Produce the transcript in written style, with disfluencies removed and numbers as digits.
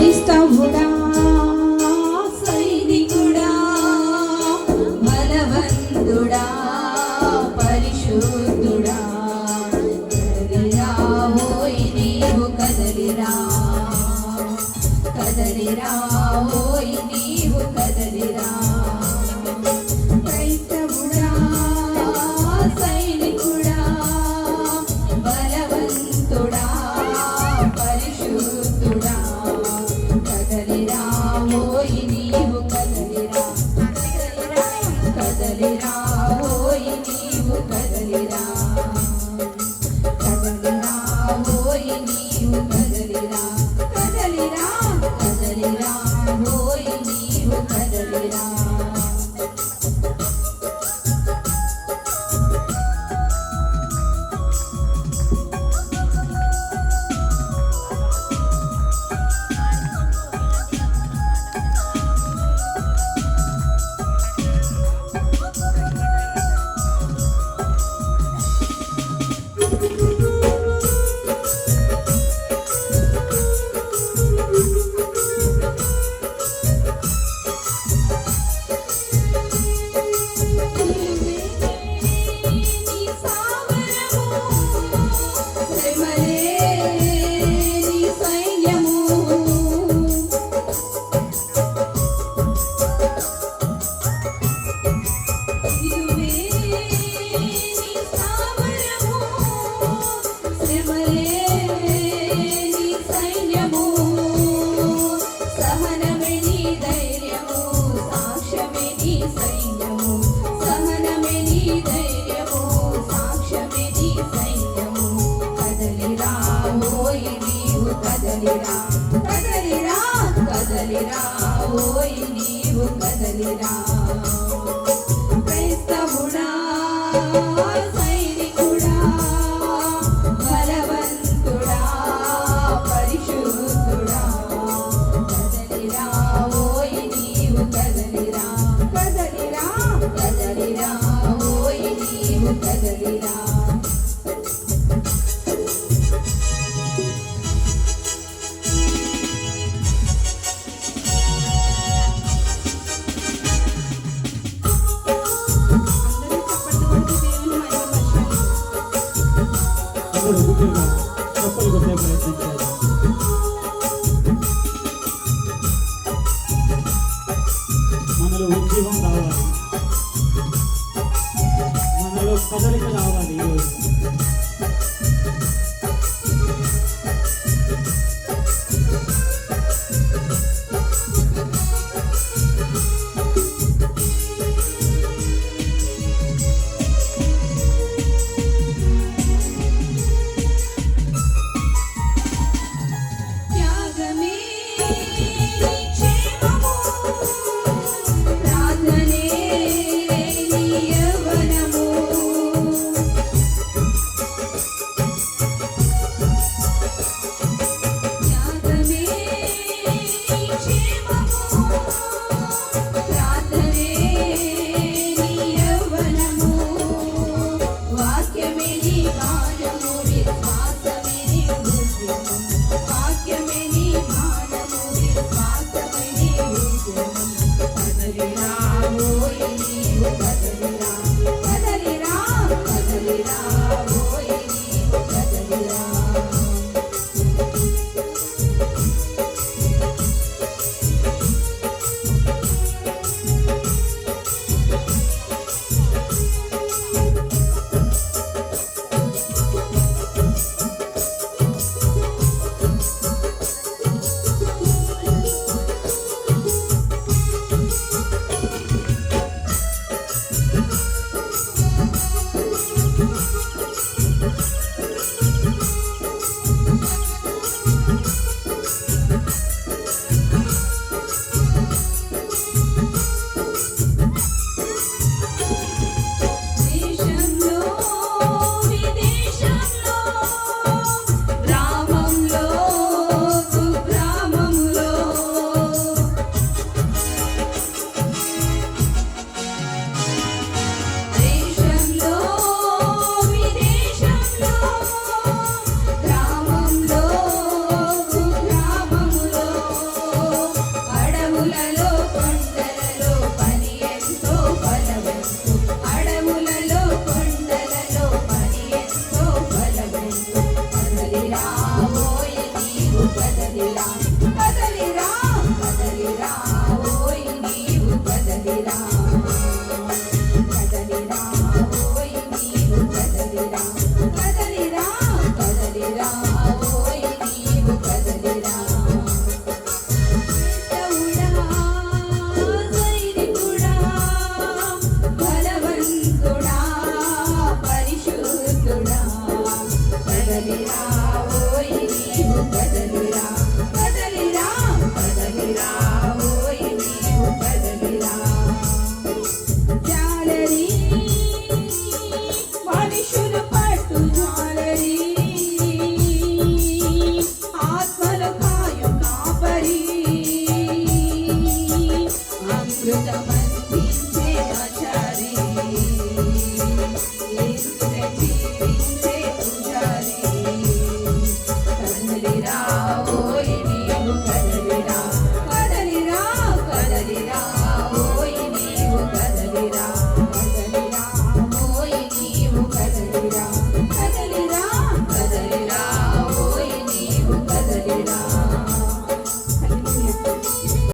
క్రైస్తవుడా సైనికుడా బలవంతుడా పరిశుద్ధుడా కదలిరా ఓయ్ నీవు కదలిరా కదలిరా ఓయ్ నీవు కదలిరా క్రైస్తవుడా సైనికుడా బలవంతుడా పరిశుద్ధుడా కదలిరా ఓయ్ నీవు కదలిరా కదలిరా ఓయ్ నీవు కదలిరా కదలిరా ఓయ్ నీవు కదలిరా కదలిరా కదలిరా ఓయ్ నీవు కదలిరా కదలిరా కదలిరా ఓయ్ నీవు కదలిరా క్రైస్తవుడా సైనికుడా బలవంతుడా పరిశుద్ధుడా కదలిరా ఓయ్ నీవు కదలిరా కదలిరా కదలిరా ఓయ్ నీవు కదలిరా కదలిరా కదలిరా కదలిరా ఓయ్ నీవు కదలిరా కదలిరా ఓయ్ నీవు కదలిరా కదలిరా కదలిరా ఓయ్ నీవు కదలిరా సైనికుడా బలవంతుడా పరిశుద్ధుడా కదలిరా ఓయ్ నీవు కదలిరా కదలిరా కదలిరా ఓయ్ నీవు కదలిరా జాలరి మనుషులు పట్టు జాలరి ఆత్మల కాయు కాపరి అమృతమందించే ఆచారి యేసునే జీవించే పూజారి కదలిరా ఓయ్ నీవు కదలిరా కదలిరా కదలిరా ఓయ్ నీవు కదలిరా కదలిరా ఓయ్ నీవు కదలిరా